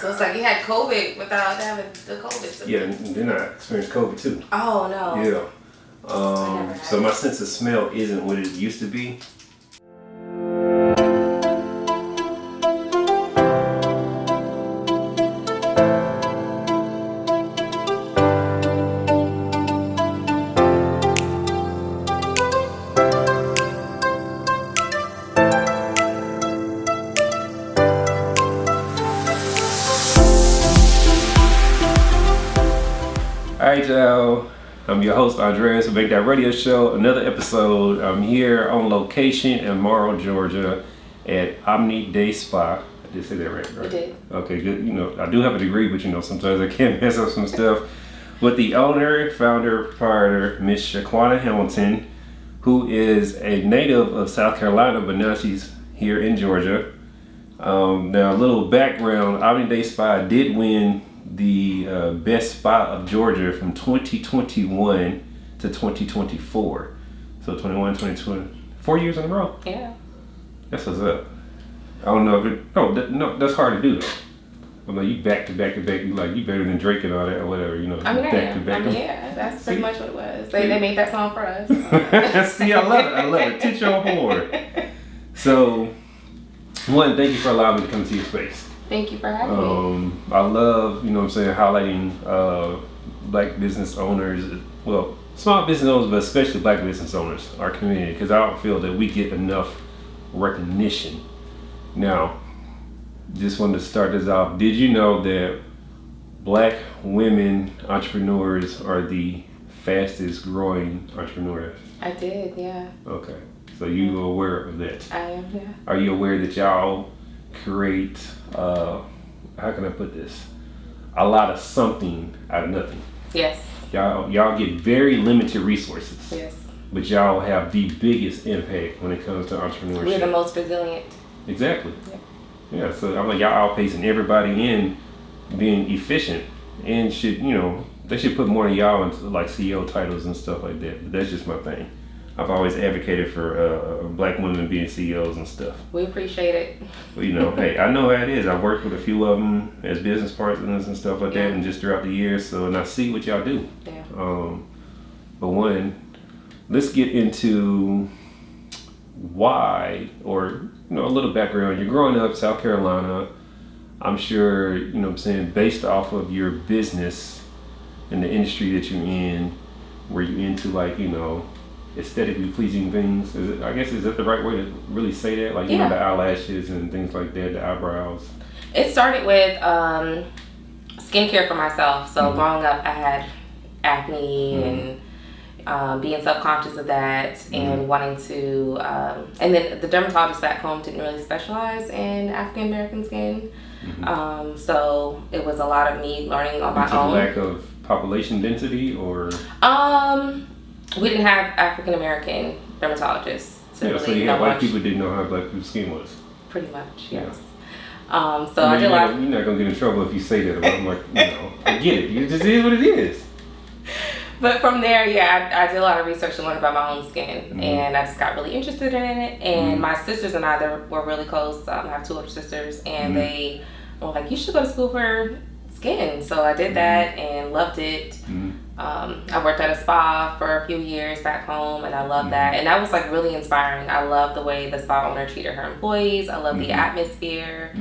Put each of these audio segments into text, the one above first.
So it's like you had COVID without having the COVID symptoms. Yeah, and then I experienced COVID too. Oh no. Yeah. So my sense of smell isn't what it used to be. Alright, y'all. I'm your host, Andreas, who make that radio show. Another episode. I'm here on location in Morrow, Georgia at Omni Day Spa. I did say that right? You did. Okay, good. You know, I do have a degree, but you know, sometimes I can't mess up some stuff. With the owner, founder, proprietor, Miss ShaQuanna Hamilton, who is a native of South Carolina, but now she's here in Georgia. Now, a little background. Omni Day Spa did win the best spa of Georgia from 2021 to 2024. So 21, 22, 4 years in a row. Yeah. That's what's up. I don't know if it, no, that's hard to do though. I'm like, you back to back to back, you better than Drake and all that or whatever, you know. I mean, back to back. yeah, that's pretty much what it was. They made that song for us. See, I love it. Toot your horn. So, one, thank you for allowing me to come to your space. Thank you for having me. I love, you know what I'm saying, highlighting black business owners, well, small business owners, but especially black business owners, our community, because I don't feel that we get enough recognition. Now, just wanted to start this off. Did you know that black women entrepreneurs are the fastest growing entrepreneurs? I did, yeah. Okay, so you are aware of that? I am, yeah. Are you aware that y'all create, how can I put this? A lot of something out of nothing. Yes. Y'all get very limited resources. Yes. But y'all have the biggest impact when it comes to entrepreneurship. We're the most resilient. Exactly. Yeah. Yeah, so I'm like, y'all outpacing everybody in being efficient and should, you know, they should put more of y'all into like CEO titles and stuff like that. But that's just my thing. I've always advocated for black women being CEOs and stuff. We appreciate it. Well, you know, hey, I know how it is. I've worked with a few of them as business partners and stuff like that, and just throughout the years. So, and I see what y'all do. Yeah. But one, let's get into why, or you know, a little background. You're growing up South Carolina. I'm sure, you know what I'm saying, based off of your business and the industry that you're in, were you into like, you know, aesthetically pleasing things? Is that the right way to really say that? Like, you know, the eyelashes and things like that, the eyebrows. It started with skincare for myself. So growing up, I had acne and being self-conscious of that and wanting to, and then the dermatologist back home didn't really specialize in African American skin. So it was a lot of me learning on my own. Lack of population density, or? We didn't have African American dermatologists. So you had white people didn't know how black people's skin was. Pretty much, yes. Yeah. So I did a lot. You're not gonna get in trouble if you say that. I'm like, you know, I get it. It just is what it is. But from there, I did a lot of research to learn about my own skin, and I just got really interested in it. And my sisters and I, were really close. I have two older sisters, and they were like, "You should go to school for skin." So I did that and loved it. I worked at a spa for a few years back home, and I loved that. And that was like really inspiring. I love the way the spa owner treated her employees. I love the atmosphere.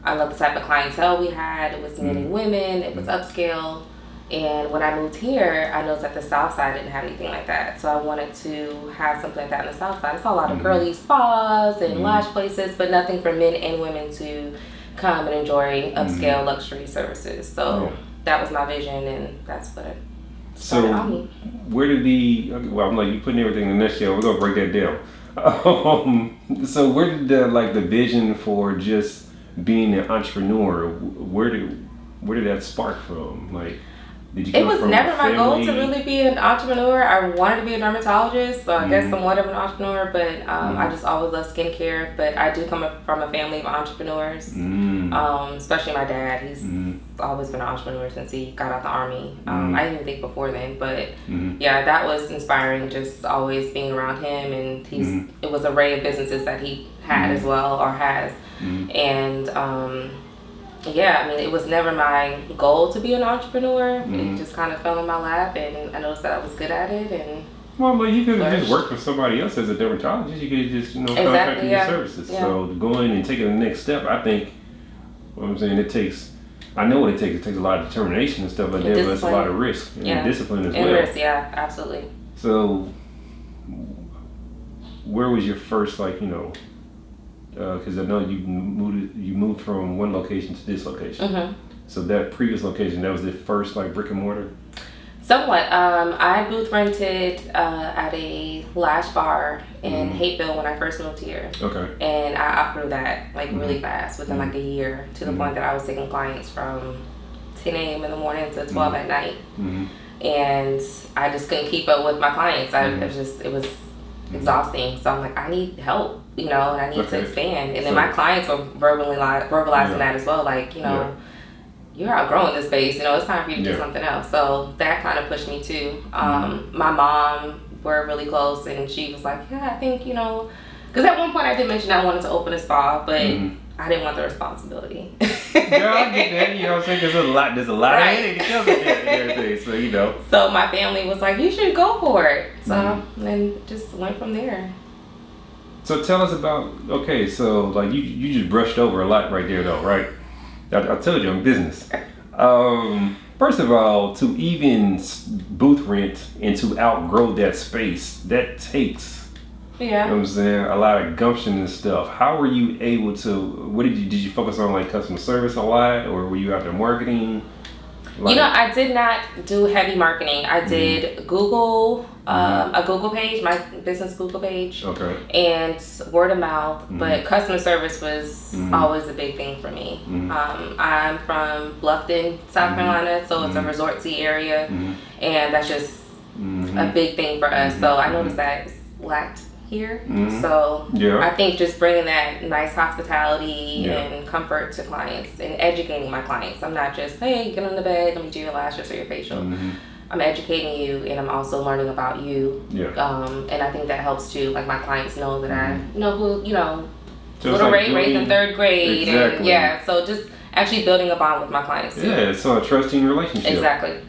I love the type of clientele we had. It was men and women. It was upscale. And when I moved here, I noticed that the South Side didn't have anything like that. So I wanted to have something like that on the South Side. I saw a lot of girly spas and lash places, but nothing for men and women to come and enjoy upscale luxury services. So that was my vision, and that's what it started on me. Where did I'm like, you putting everything in a nutshell. We're gonna break that down. So where did the vision for just being an entrepreneur, where did that spark from? Like, did you come it was from never a my goal family? to really be an entrepreneur. I wanted to be a dermatologist, so I guess somewhat of an entrepreneur, but I just always loved skincare. But I do come from a family of entrepreneurs, especially my dad. He's always been an entrepreneur since he got out the Army. I didn't even think before then, but yeah, that was inspiring, just always being around him. And it was an array of businesses that he had as well, or has. And Yeah, I mean, it was never my goal to be an entrepreneur. It just kind of fell in my lap, and I noticed that I was good at it. And well, but you could have just worked for somebody else as a dermatologist. You could just, contract your services. Yeah. So going and taking the next step, I think, what I'm saying, it takes, I know what it takes. It takes a lot of determination and stuff like that, but it's a lot of risk and discipline as well. Risk, yeah, absolutely. So, where was your first, because I know you moved from one location to this location. So that previous location, that was the first brick and mortar? Somewhat. I booth rented at a lash bar in Hateville when I first moved here. Okay. And I outgrew that really fast within a year, to the point that I was taking clients from 10 a.m. in the morning to 12 at night. And I just couldn't keep up with my clients. It was exhausting. So I'm like, I need help, and I need to expand. And then my clients were verbalizing that as well, you're outgrowing this space, it's time for you to do something else. So that kind of pushed me too. My mom, we're really close, and she was like, yeah, I think, because at one point I did mention I wanted to open a spa, but I didn't want the responsibility. Girl, I get that, you know what I'm saying? There's a lot of headache that comes with that and everything, so So my family was like, you should go for it. So then just went from there. So tell us about, so you just brushed over a lot right there though, right? I told you I'm business. First of all, to even booth rent and to outgrow that space, that takes, you know what I'm saying, a lot of gumption and stuff. How were you able to, did you focus on customer service a lot, or were you out there marketing? I did not do heavy marketing. I did Google, a Google page, my business Google page, and word of mouth, but customer service was always a big thing for me. I'm from Bluffton, South Carolina, so it's a resort-y area, and that's just a big thing for us. So I noticed that it's lacked here. So I think just bringing that nice hospitality and comfort to clients and educating my clients. I'm not just, hey, get on the bed, let me do your lashes or your facial. I'm educating you, and I'm also learning about you. And I think that helps too. My clients know that I know who, little Ray raised in 3rd grade. Exactly. And so just actually building a bond with my clients too. Yeah, so a trusting relationship. Exactly.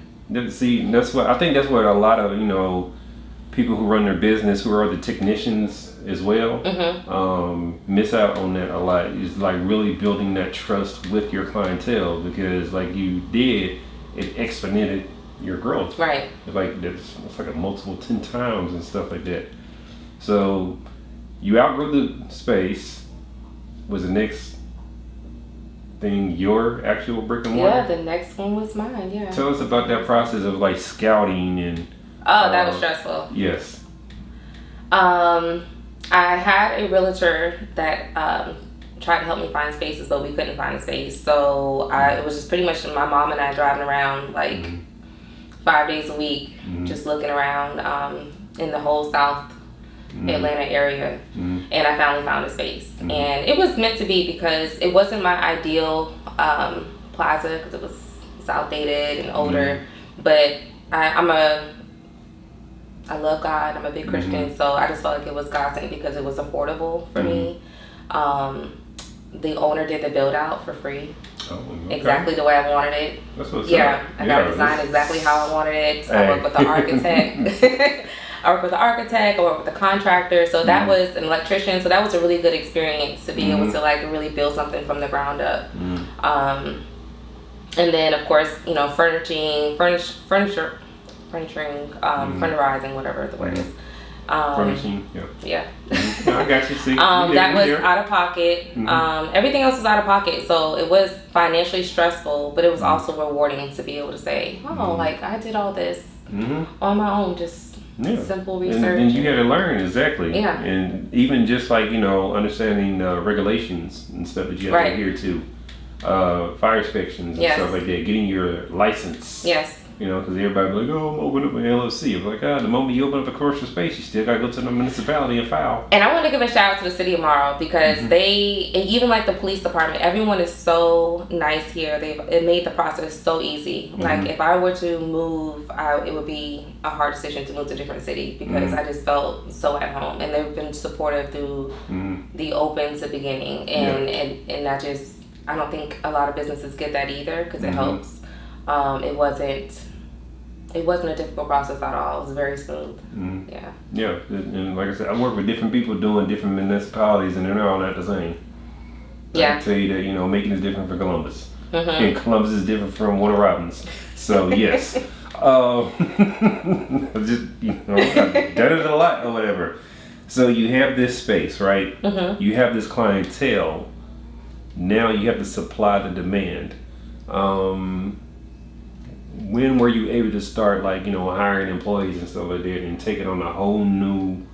See, I think that's what a lot of, people who run their business, who are the technicians as well, miss out on that a lot. Is really building that trust with your clientele, because you did, it exponented your growth. Right. It's a multiple 10 times and stuff like that. So you outgrew the space. Was the next thing your actual brick and mortar? Yeah, the next one was mine. Yeah. Tell us about that process of scouting and. Oh, that was stressful. Yes. I had a realtor that tried to help me find spaces, but we couldn't find a space. So it was just pretty much my mom and I driving around 5 days a week, just looking around in the whole South Atlanta area. And I finally found a space. And it was meant to be, because it wasn't my ideal plaza, because it's outdated and older. But I love God. I'm a big Christian, so I just felt like it was God sent, because it was affordable for me. The owner did the build out for free. Exactly the way I wanted it. That's what's up. I got it designed exactly how I wanted it. So I worked with the architect. I worked with the contractor. So that was an electrician. So that was a really good experience to be able to really build something from the ground up. And then of course, furnituring, furniturizing, whatever the word is. Furnishing, yeah. I got you. See, that was out of pocket. Everything else was out of pocket, so it was financially stressful, but it was also rewarding to be able to say, I did all this on my own, just simple research. And you had to learn, exactly. Yeah. And even just understanding regulations and stuff that you have to adhere to, fire inspections and stuff like that, getting your license. Yes. Because everybody be like, I'm opening up an LLC. I'm like, the moment you open up a commercial space, you still got to go to the municipality and file. And I want to give a shout out to the city of Morrow, because they, and even the police department, everyone is so nice here. It made the process so easy. If I were to move, it would be a hard decision to move to a different city, because I just felt so at home. And they've been supportive through the open to beginning. And I just I don't think a lot of businesses get that either, because it helps. It wasn't a difficult process at all. It was very smooth. Yeah. Yeah, and like I said, I work with different people doing different municipalities, and they're all not the same. Yeah. I can tell you that, Macon is different from Columbus. And Columbus is different from Warner Robins. So, yes. Just, I've done it a lot or whatever. So you have this space, right? You have this clientele. Now you have to supply the demand. When were you able to start, hiring employees and stuff like that, and taking on a whole new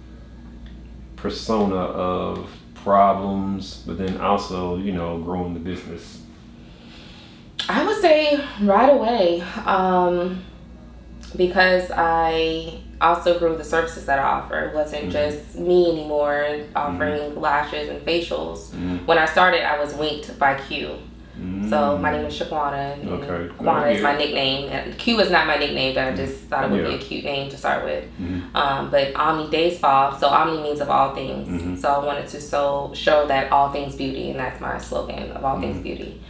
persona of problems, but then also, growing the business? I would say right away, because I also grew the services that I offer. It wasn't just me anymore offering lashes and facials. When I started, I was winked by Q. So my name is ShaQuanna. Okay. Quanna is my nickname. And Q is not my nickname, but I just thought it would be a cute name to start with. But Omni Day Spa, so Omni means of all things. So I wanted to show that all things beauty, and that's my slogan, of all things beauty.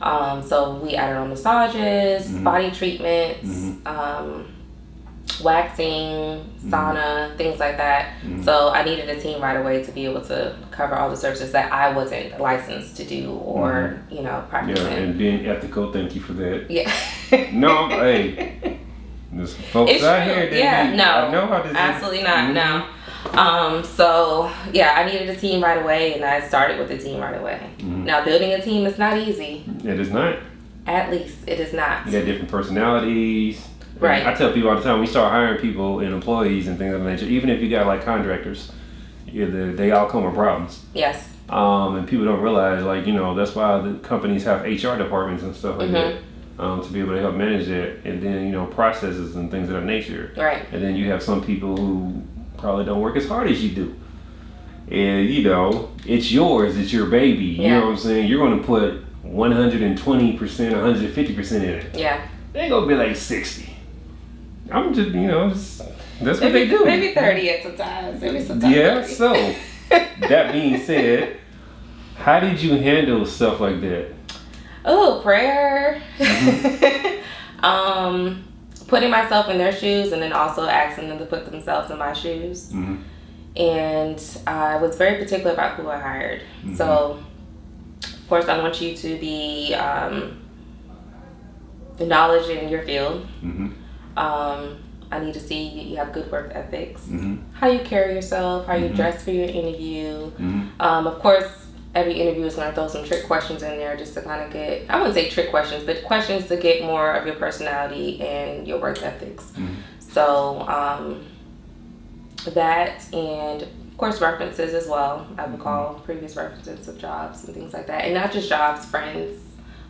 So we added on massages, body treatments, waxing, sauna, things like that. So I needed a team right away to be able to cover all the services that I wasn't licensed to do or, practice in. Yeah, and being ethical, thank you for that. Yeah. No, hey, there's folks it's out true. here that I know how this absolutely not, no. So yeah, I needed a team right away, and I started with the team right away. Now, building a team is not easy. It is not. At least it is not. You got different personalities. Right. I tell people all the time, we start hiring people and employees and things of that nature, even if you got contractors, they all come with problems. Yes. And people don't realize, that's why the companies have HR departments and stuff like that, to be able to help manage that, and then, processes and things of that nature. Right. And then you have some people who probably don't work as hard as you do. And, it's yours, it's your baby. You know what I'm saying? You're going to put 120%, 150% in it. Yeah. They ain't going to be like 60. I'm just, that's what they do. Maybe 30 at sometimes. Maybe sometimes. Yeah, 30. so that being said, how did you handle stuff like that? Oh, prayer. Putting myself in their shoes, and then also asking them to put themselves in my shoes. And I was very particular about who I hired. So, of course, I want you to be knowledge in your field. I need to see you have good work ethics, how you carry yourself, how you dress for your interview. Of course, every interview is going to throw some trick questions in there just to kind of get, I wouldn't say trick questions, but questions to get more of your personality and your work ethics. So that, and of course references as well. I would call previous references of jobs and things like that. And not just jobs, friends.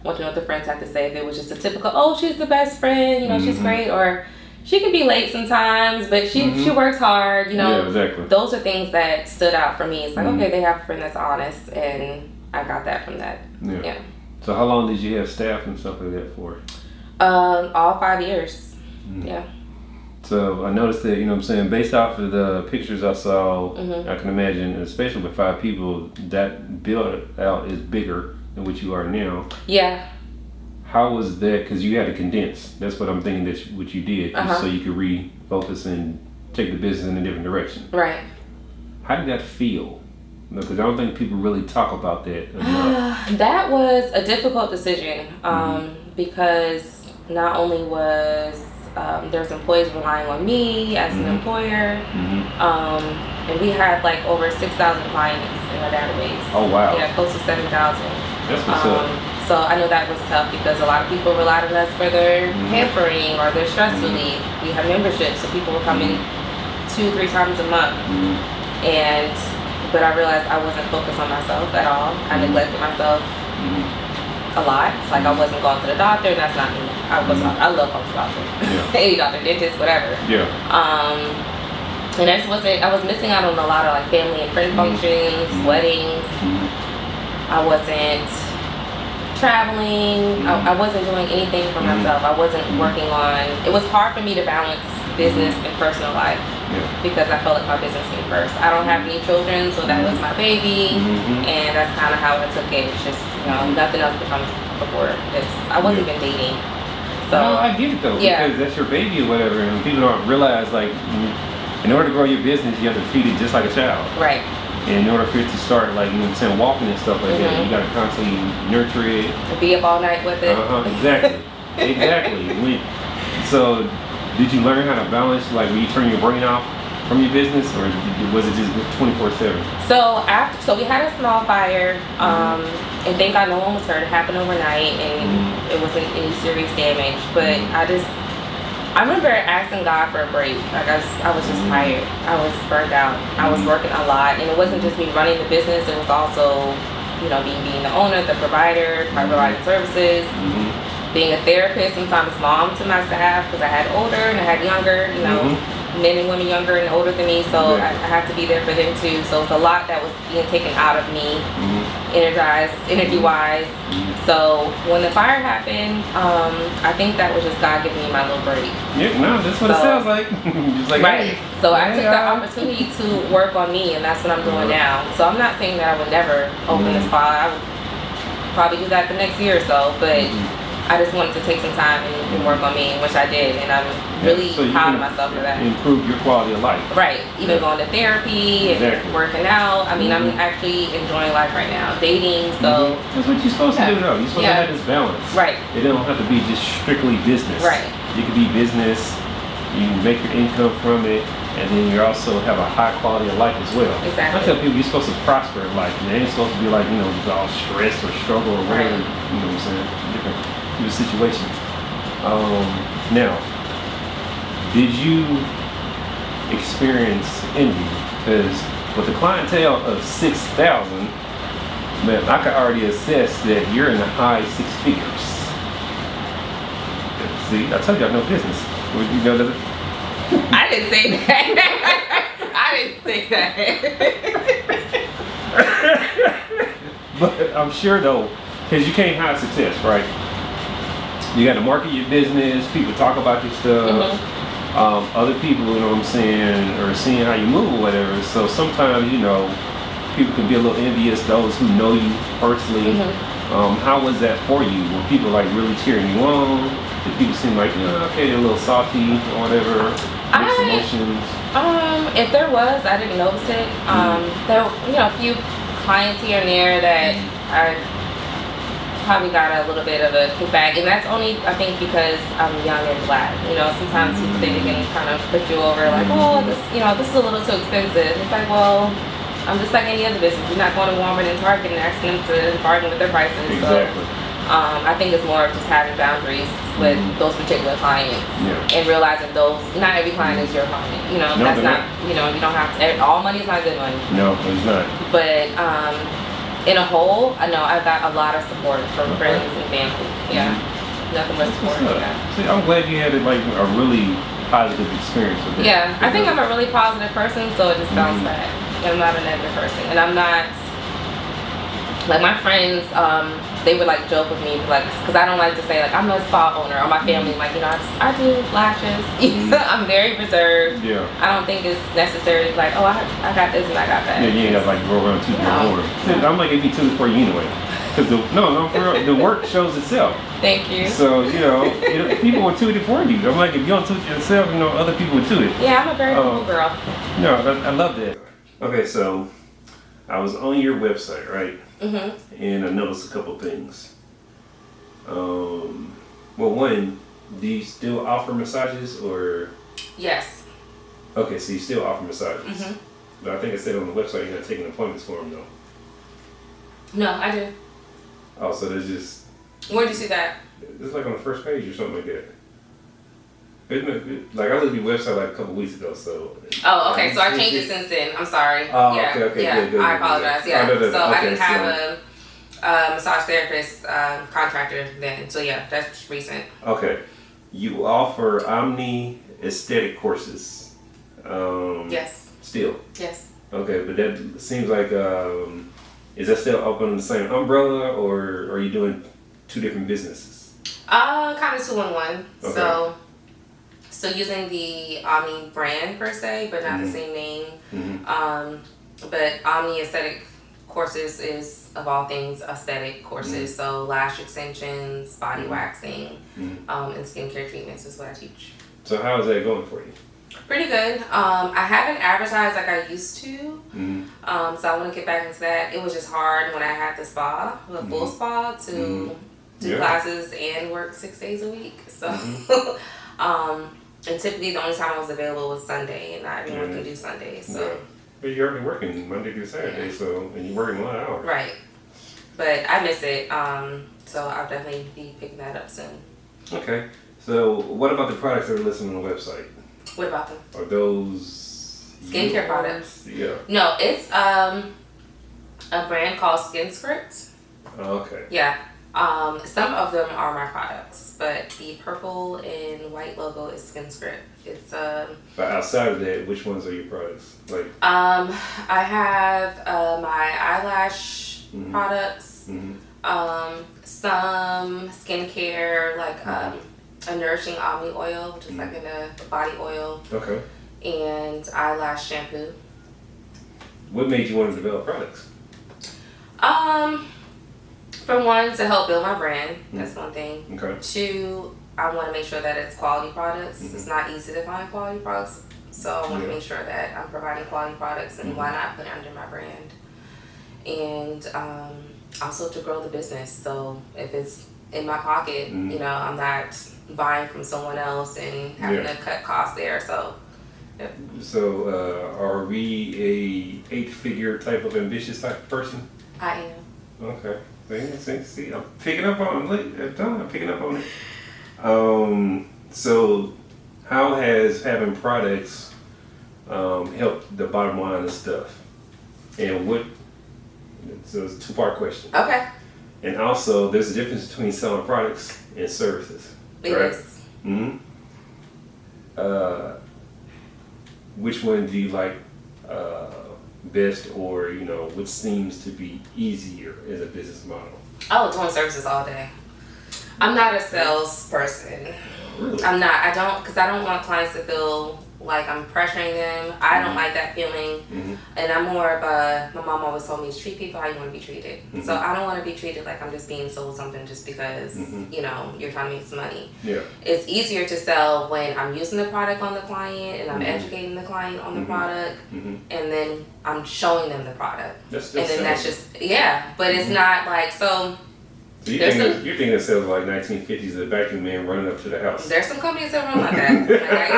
I want to know what the friends have to say. If it was just a typical, oh, she's the best friend, she's great, or she can be late sometimes, but she works hard, Yeah, exactly. Those are things that stood out for me. It's like, okay, they have a friend that's honest, and I got that from that. Yeah. So how long did you have staff and stuff like that for? All 5 years. Yeah. So I noticed that, based off of the pictures I saw, I can imagine, especially with 5 people, that build out is bigger than what you are now. Yeah. How was that? Because you had to condense. That's what I'm thinking that what you did, so you could refocus and take the business in a different direction. Right. How did that feel? Because I don't think people really talk about that enough. That was a difficult decision because not only was there's employees relying on me as an employer, and we had over 6,000 clients in our database. Oh wow! Yeah, close to 7,000. That's what's up. So I know that was tough because a lot of people relied on us for their pampering or their stress relief. We have memberships, so people were coming 2-3 times a month. But I realized I wasn't focused on myself at all. I neglected myself a lot. It's like I wasn't going to the doctor, and that's not me. I love going to the doctor. Any doctor, dentist, whatever. Yeah. And I was missing out on a lot of family and friend functions, weddings. I wasn't traveling. I wasn't doing anything for myself. I wasn't working on, it was hard for me to balance business and personal life. because I felt like my business came first. I don't have any children, so that was my baby, and that's kind of how I took it. It's just, nothing else becomes before this. I wasn't even dating. So no, I get it though, because that's your baby or whatever, and people don't realize, like, in order to grow your business, you have to feed it just like a child. Right. And in order for it to start, like, walking and stuff like that, you got to constantly nurture it. Be up all night with it. Exactly. Exactly. So, did you learn how to balance, like, when you turn your brain off from your business, or was it just 24/7? So we had a small fire, and thank God no one was hurt. It happened overnight, and it wasn't any serious damage. But I remember asking God for a break. Like I was just tired. I was burnt out. I was working a lot, and it wasn't just me running the business. It was also, being the owner, the provider, providing services, being a therapist, sometimes mom to my staff, because I had older and I had younger, men and women younger and older than me, so I had to be there for them too. So it's a lot that was being taken out of me, energized, energy-wise. So when the fire happened, I think that was just God giving me my little break. Yeah, no, that's what it sounds like. Just like, right. Hey, so I took the opportunity to work on me, and that's what I'm doing now. So I'm not saying that I would never open a spa. I would probably do that the next year or so, but I just wanted to take some time and work on me, which I did, and I'm really proud of myself for that. Improve your quality of life. Right. Even going to therapy and working out. I mean, I'm actually enjoying life right now. Dating, so. That's what you're supposed to do, though. You're supposed to have this balance. Right. It don't have to be just strictly business. Right. You can be business, you make your income from it, and then you also have a high quality of life as well. Exactly. I tell people you're supposed to prosper in life. And it ain't supposed to be like, all stress or struggle or whatever. Right. You know what I'm saying? Different situations. Now, did you experience envy? Because with the clientele of 6,000, man, I could already assess that you're in the high six figures. See, I told you I have no business. Would you know that? I didn't say that. I didn't say that. But I'm sure though, because you can't hide success, right? You got to market your business. People talk about your stuff. Other people, are seeing how you move or whatever. So sometimes, people can be a little envious. Those who know you personally. How was that for you? Were people like really cheering you on? Did people seem like, okay, they're a little salty or whatever? Mixed emotions. If there was, I didn't notice it. There were, a few clients here and there that I probably got a little bit of a kickback, and that's only, I think, because I'm young and black. Sometimes people think they can kind of put you over, like, oh, this is a little too expensive. It's like, well, I'm just like any other business. You're not going to Walmart and Target and asking them to bargain with their prices. Exactly. So, I think it's more of just having boundaries with those particular clients, and realizing not every client is your client. That's not. You don't have to. All money is not good money. No, it's not. But in a whole, I know I've got a lot of support from friends and family. Yeah, nothing but support. See, I'm glad you had a really positive experience with it. Yeah, I think I'm a really positive person, so it just bounced back. I'm not a negative person, and I'm not like my friends. They would like joke with me, like, because I don't like to say like I'm a spa owner, or my family like, I do lashes. I'm very reserved. Yeah. I don't think it's necessary to like, oh, I got this and I got that. Yeah, you ain't got to like go around tooth your horn. I'm like, it'd be tooth for you anyway. Because for real, the work shows itself. Thank you. So people will toot it for you. I'm like, if you don't toot yourself, other people will toot it. Yeah, I'm a very cool girl. No, I love that. Okay, so I was on your website, right? And I noticed a couple things. Well, one, do you still offer massages or? Yes. Okay, so you still offer massages. But I think it said on the website you're not taking appointments for them though. No, I do. Oh, so there's just. Where'd you see that? It's like on the first page or something like that. Like I looked at your website like a couple weeks ago, so. Oh, okay. So I changed it since then. I'm sorry. Oh, yeah. okay, Yeah, good. I apologize. Yeah. No. So I didn't have a massage therapist contractor then. So yeah, that's recent. Okay. You offer Omni aesthetic courses. Yes. Still. Yes. Okay, but that seems like is that still up under the same umbrella, or are you doing two different businesses? Kind of 2 in 1. Okay. So using the Omni brand per se, but not the same name. But Omni Aesthetic Courses is, of all things, aesthetic courses. So lash extensions, body waxing, and skincare treatments is what I teach. So how is that going for you? Pretty good. I haven't advertised like I used to. So I want to get back into that. It was just hard when I had the spa, the full spa, to do classes and work 6 days a week. So, and typically the only time I was available was Sunday, and not everyone can do Sundays. So. But you're already working Monday through Saturday, so, and you're working a lot of hours. Right. But I miss it. So I'll definitely be picking that up soon. Okay. So what about the products that are listed on the website? What about them? Are those skincare products? Yeah. No, it's a brand called Skin Script. Oh, okay. Yeah. Some of them are my products, but the purple and white logo is Skin Script. It's But outside of that, which ones are your products? Like I have my eyelash products, some skincare like a nourishing Omni oil, which is like a body oil. Okay. And eyelash shampoo. What made you want to develop products? For one, to help build my brand. That's one thing. Okay. Two, I want to make sure that it's quality products. It's not easy to find quality products, so I want to make sure that I'm providing quality products, and why not put it under my brand? And also to grow the business. So if it's in my pocket, you know, I'm not buying from someone else and having to cut costs there. So. Yep. So are we a 8-figure type of ambitious type of person? I am. Okay. See, I'm picking up on it. I'm picking up on it. So how has having products helped the bottom line of stuff? And what? So it's a 2-part question. Okay. And also, there's a difference between selling products and services. Yes. Right? Which one do you like best, or you know, which seems to be easier as a business model? Oh, doing services all day. I'm not a salesperson. Really? I'm not. Because I don't want clients to feel like I'm pressuring them. I don't like that feeling. And I'm more of a, my mom always told me to treat people how you want to be treated. So I don't want to be treated like I'm just being sold something just because, you know, you're trying to make some money. Yeah. It's easier to sell when I'm using the product on the client and I'm educating the client on the product, and then I'm showing them the product. That's just, but it's not like, so you think it sells like 1950s, the vacuum man running up to the house. There's some companies that run like that. Like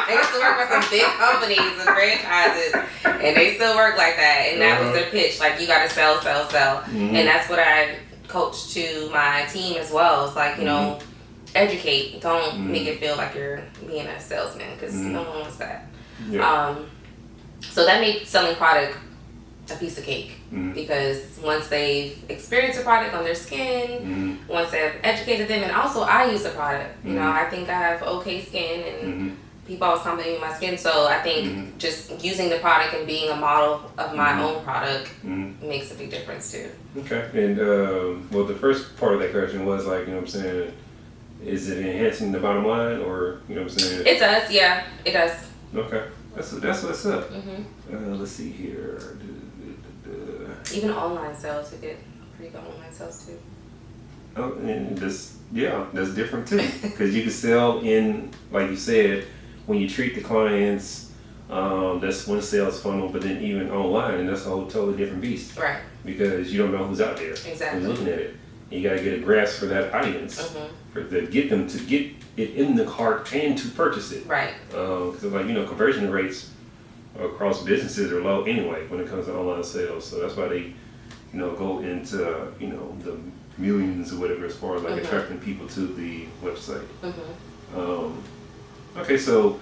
I used to work with some big companies and franchises, and they still work like that. And that was their pitch, like you got to sell. And that's what I coach to my team as well. It's like, you know, educate. Don't make it feel like you're being a salesman, because no one wants that. Yeah. So that made selling product a piece of cake, because once they've experienced the product on their skin, once they've educated them, and also I use the product. You know, I think I have okay skin, and people always compliment my skin. So I think just using the product and being a model of my own product makes a big difference too. Okay. And well, the first part of that question was like, you know what I'm saying, is it enhancing the bottom line, or you know what I'm saying? It does, yeah, it does. Okay. That's what's up. Let's see here. Even online sales, we get pretty good online sales too. Oh, and that's different too, because you can sell in, like you said, when you treat the clients. That's one sales funnel, but then even online, and that's a whole totally different beast. Right. Because you don't know who's out there, exactly, who's looking at it. And you got to get a grasp for that audience, to get them to get it in the cart and to purchase it. Right. Because like, you know, conversion rates across businesses are low anyway when it comes to online sales. So that's why they, you know, go into, you know, the millions or whatever as far as like attracting people to the website. Okay, so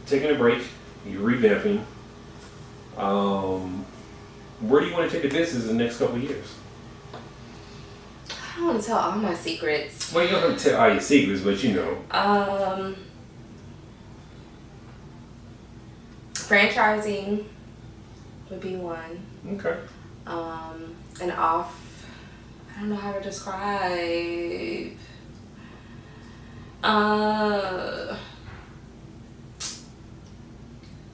taking a break, you're revamping. Where do you want to take the business in the next couple of years? I don't want to tell all my secrets. Well, you don't have to tell all your secrets, but you know. Franchising would be one. Okay. And I don't know how to describe. I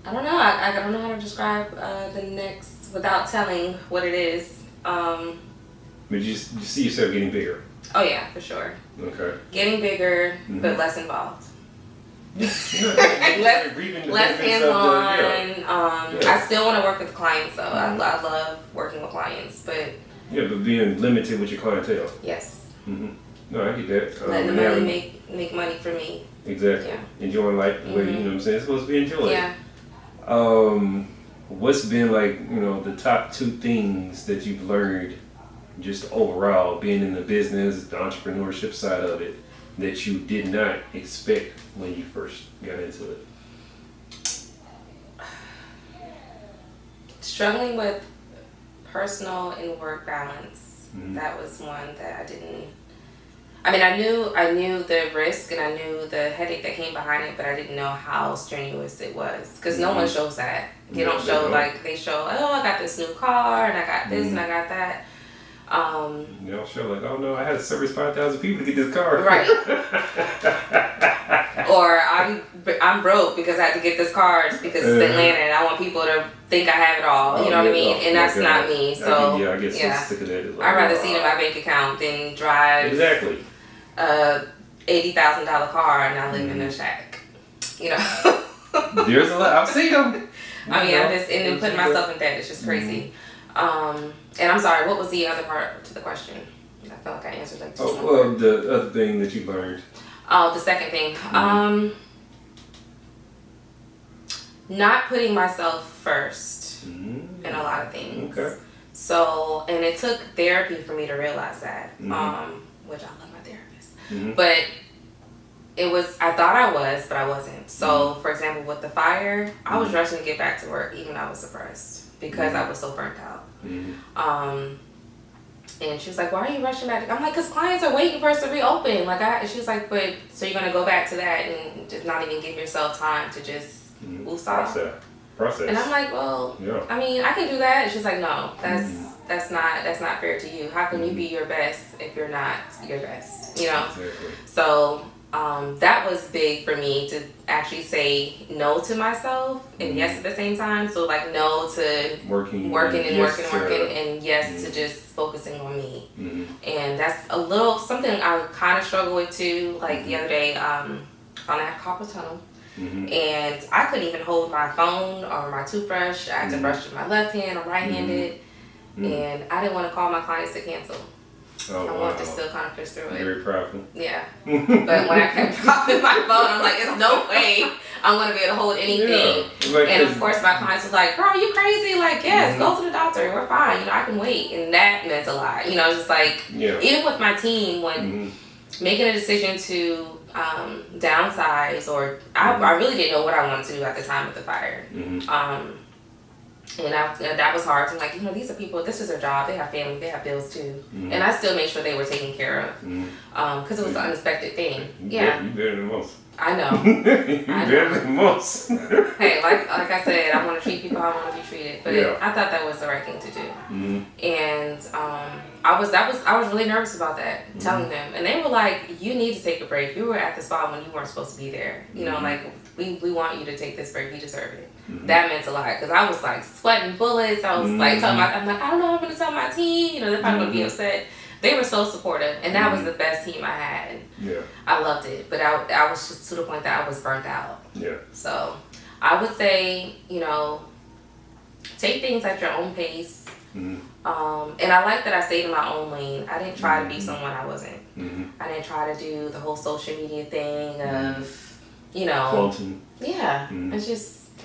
don't know. I don't know how to describe the next without telling what it is. But you see yourself getting bigger. Oh yeah, for sure. Okay. Getting bigger, but less involved. less hands-on. I still want to work with clients though. I love working with clients, but but being limited with your clientele. Yes. No, I get that. Letting the money make money for me. Exactly. Yeah. Enjoying life the way you know what I'm saying. It's supposed to be enjoyed. Yeah. What's been like the top 2 things that you've learned just overall being in the business, the entrepreneurship side of it, that you did not expect when you first got into it? Struggling with personal and work balance. That was one that I didn't. I mean, I knew the risk and I knew the headache that came behind it, but I didn't know how strenuous it was because no one shows that. They don't show like they show. Oh, I got this new car and I got this and I got that. They don't show like, oh no, I had to service 5,000 people to get this car. Right. Or I'm broke because I had to get this car because it's Atlanta and I want people to think I have it all. You know what I mean? And that's not me. So I get so sick of that. I'd rather see it in my bank account than drive $80,000 car and I live in a shack. You know. There's a lot. I've seen them. I mean, I'm just and then putting myself in debt. It's just crazy. And I'm sorry. What was the other part to the question? I felt like I answered like. The other thing that you learned. Oh, the second thing. Not putting myself first in a lot of things. Okay. So, and it took therapy for me to realize that. Which I love my therapist. But I thought I was, but I wasn't. So, for example, with the fire, I was rushing to get back to work, even though I was suppressed because I was so burnt out. And she was like, "Why are you rushing back?" I'm like, "Cause clients are waiting for us to reopen." She was like, "But so you're gonna go back to that and just not even give yourself time to just process?" And I'm like, "Well, I mean, I can do that." And she's like, "No, that's not fair to you. How can you be your best if you're not your best?" You know. Exactly. So that was big for me to actually say no to myself and yes at the same time. So like no to working and yes to just focusing on me. And that's a little something I kind of struggle with too. Like the other day, on that carpal tunnel, and I couldn't even hold my phone or my toothbrush. I had to brush with my left hand. I'm right-handed, and I didn't want to call my clients to cancel. I wanted to still kind of push through it. Very proudful. Yeah. But when I kept dropping my phone, I'm like, there's no way I'm going to be able to hold anything. Yeah. And of course, my clients was like, "Girl, are you crazy?" Like, yes, go to the doctor. We're fine. You know, I can wait. And that meant a lot. You know, just like, even with my team, when making a decision to downsize or I really didn't know what I wanted to do at the time with the fire. And that was hard. I'm like, these are people, this is their job. They have family, they have bills too. And I still made sure they were taken care of. Because it was an unexpected thing. You better than most. I know. You better than most. Hey, like I said, I want to treat people how I want to be treated. But I thought that was the right thing to do. And I was really nervous about that, telling them. And they were like, "You need to take a break. You were at the spa when you weren't supposed to be there. You know, like, we want you to take this break. You deserve it." That meant a lot because I was like sweating bullets. I was like I'm like, I don't know what I'm gonna tell my team. They're probably gonna be upset. They were so supportive, and that was the best team I had. I loved it, but I was just to the point that I was burnt out. So I would say, take things at your own pace. And I like that I stayed in my own lane. I didn't try to be someone I wasn't. I didn't try to do the whole social media thing of, Flaunting.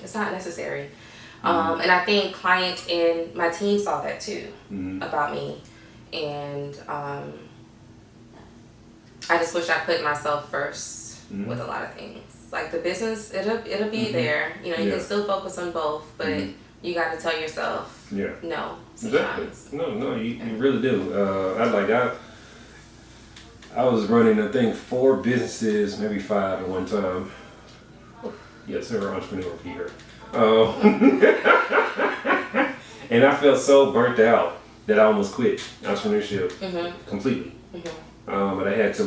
It's not necessary. And I think clients and my team saw that too about me. And I just wish I put myself first with a lot of things. Like the business, it'll be there. You can still focus on both, but you got to tell yourself no sometimes. Exactly. No, you really do. I was running, I think, 4 businesses, maybe 5 at one time. Yes, they were entrepreneur here. And I felt so burnt out that I almost quit entrepreneurship completely. But I had to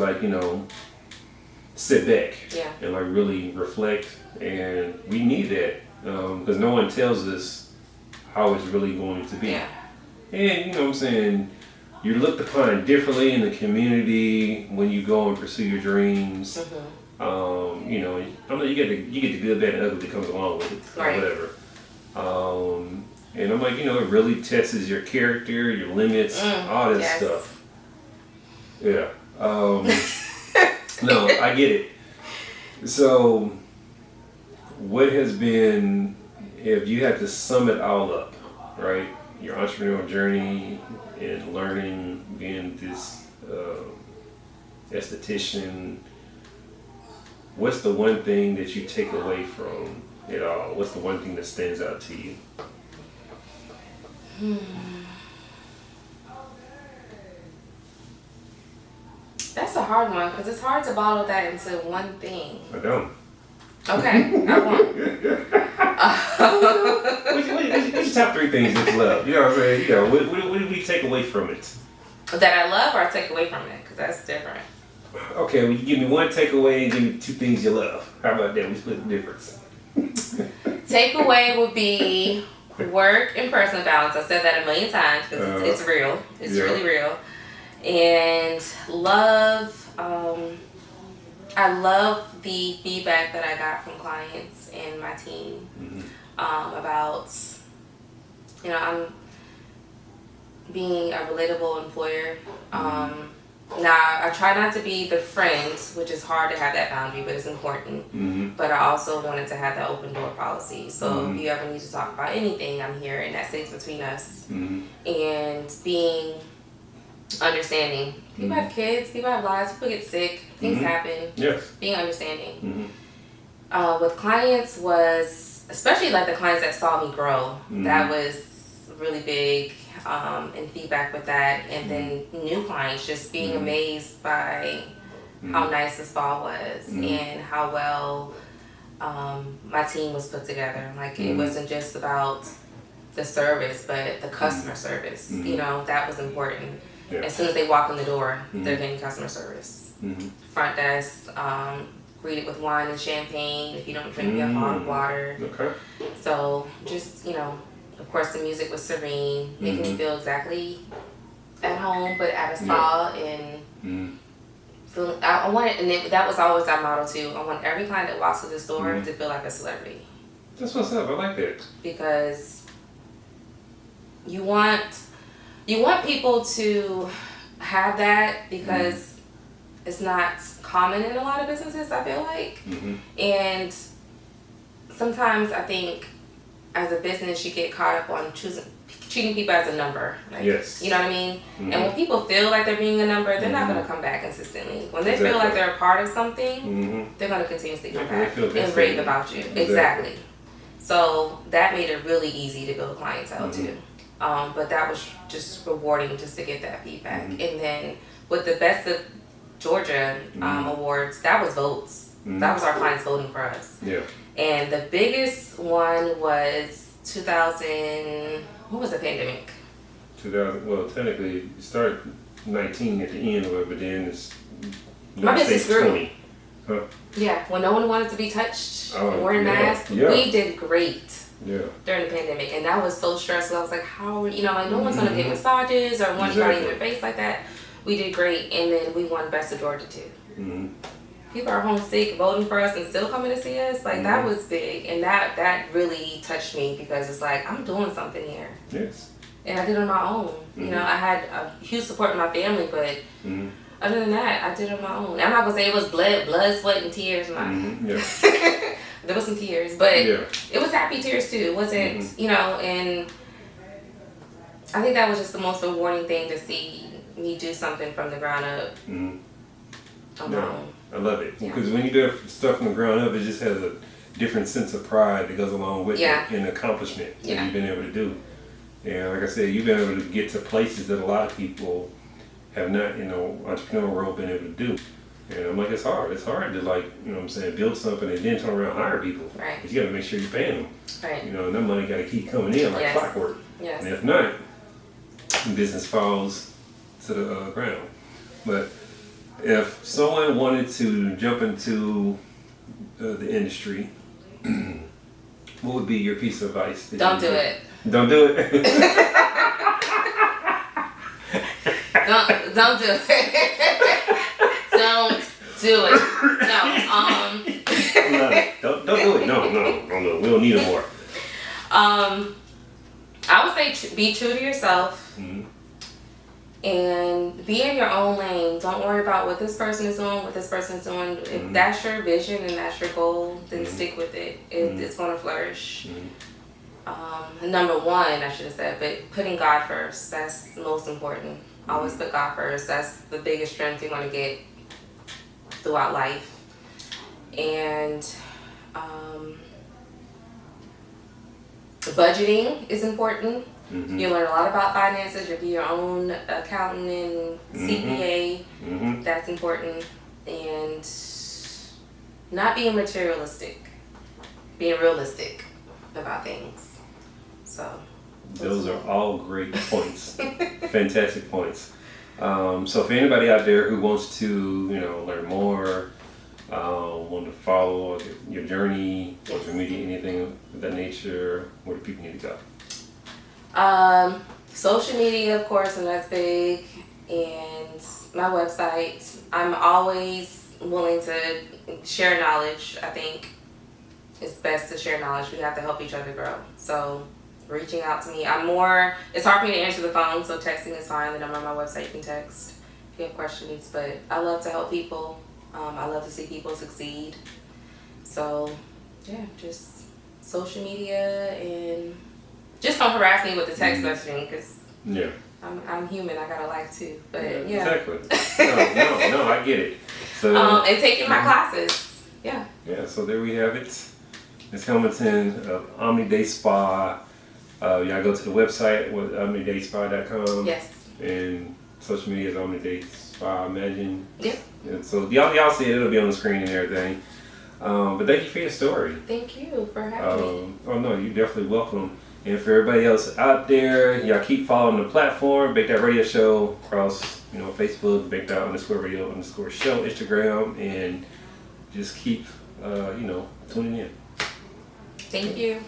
sit back Yeah. and like really reflect. And we need that because no one tells us how it's really going to be. Yeah. And you know what I'm saying, you're looked upon differently in the community when you go and pursue your dreams. You know, I know you get the good, bad, and ugly that comes along with it, or Right. whatever. And I'm like, you know, it really tests your character, your limits, all that yes. stuff. Yeah. No, I get it. So, what has been, if you had to sum it all up, right? Your entrepreneurial journey and learning, being this esthetician, what's the one thing that you take away from it all? What's the one thing that stands out to you? That's a hard one because it's hard to bottle that into one thing. I don't. Okay, I won't. What's your top 3 things that you love? You know what I'm saying? You know, what do we take away from it? That I love or take away from it, because that's different. Okay, well, you give me one takeaway and give me 2 things you love. How about that? We split the difference. Takeaway would be work and personal balance. I've said that a million times because it's real. It's really real. And love, I love the feedback that I got from clients and my team about, you know, I'm being a relatable employer. Now, I try not to be the friend, which is hard to have that boundary, but it's important. But I also wanted to have that open door policy. So if you ever need to talk about anything, I'm here, and that stays between us. And being understanding. People have kids, people have lives, people get sick, things happen. Yes. Being understanding. With clients was, especially like the clients that saw me grow, that was really big. And feedback with that, and then new clients just being amazed by how nice the spa was and how well my team was put together. Like it wasn't just about the service, but the customer service. You know, that was important. Yeah. As soon as they walk in the door, they're getting customer service. Front desk, greeted with wine and champagne. If you don't drink, you have hot water. Okay. So just, you know, of course, the music was serene, making me feel exactly at home, but at a spa, and feeling. I wanted, and that was always our motto too. I want every client that walks through this door to feel like a celebrity. That's what's up. I like that. Because you want people to have that, because it's not common in a lot of businesses, I feel like, and sometimes I think, as a business, you get caught up on treating people as a number. Like, yes. You know what I mean? And when people feel like they're being a number, they're not going to come back consistently. When they feel like they're a part of something, they're going to continuously come back and rave about you. Exactly. So that made it really easy to build clientele too. But that was just rewarding just to get that feedback. And then with the Best of Georgia awards, that was votes. That was our clients voting for us. Yeah. And the biggest one was 2000. What was the pandemic? 2000. Well, technically, it started 19 at the end of it, but then it's my business grew. 20. Huh? Yeah, when no one wanted to be touched and wearing masks, we did great. Yeah. During the pandemic, and that was so stressful. I was like, how, you know, like no one's gonna get massages or want anybody in their face like that. We did great, and then we won Best of Georgia too. People are homesick, voting for us, and still coming to see us. Like that was big, and that really touched me, because it's like I'm doing something here. Yes. And I did it on my own. You know, I had a huge support in my family, but other than that, I did it on my own. I'm not gonna say it was blood, sweat, and tears. There was some tears, but it was happy tears too. It wasn't, you know, and I think that was just the most rewarding thing, to see me do something from the ground up on my own. I love it, because when you do stuff from the ground up, it just has a different sense of pride that goes along with it, and accomplishment that you've been able to do. And like I said, you've been able to get to places that a lot of people have not, you know, entrepreneurial world been able to do. And I'm like, it's hard. It's hard to, like, you know what I'm saying, build something and then turn around and hire people. Right. But you got to make sure you're paying them. Right. You know, and that money got to keep coming in like clockwork. Yes. And if not, business falls to the ground. But If someone wanted to jump into the industry, what would be your piece of advice? Don't do it. Don't do it. Don't do it. Don't do it. No. Don't do it. No. We don't need no more. I would say be true to yourself. Mm-hmm. And be in your own lane. Don't worry about what this person is doing, what this person is doing. If that's your vision and that's your goal, then stick with it. It's going to flourish. Number one, I should have said, but putting God first. That's most important. Always put God first. That's the biggest strength you're going to get throughout life. And budgeting is important. You learn a lot about finances. You'll be your own accountant and CPA. That's important. And not being materialistic. Being realistic about things. So those are all great points. Fantastic points. So for anybody out there who wants to, learn more, want to follow your journey, social media, anything of that nature, where do people need to go? Social media, of course, and that's big, and my website. I'm always willing to share knowledge. I think it's best to share knowledge. We have to help each other grow. So reaching out to me, it's hard for me to answer the phone, so texting is fine. The number on my website, you can text if you have questions, but I love to help people. I love to see people succeed. So yeah, just social media, and just don't harass me with the text messaging, because I'm human. I got a life too. But Exactly. No, I get it. So and taking my classes. Yeah. Yeah. So there we have it. Ms. Hamilton of Omni Day Spa. Y'all go to the website with omnidayspa.com. Yes. And social media is Omni Day Spa, I imagine. Yep. And so y'all see it. It'll be on the screen and everything. But thank you for your story. Thank you for having me. Oh no, you're definitely welcome. And for everybody else out there, y'all keep following the platform, Baked Out Radio Show across, Facebook, Baked Out _radio_ show, Instagram, and just keep, tuning in. Thank you.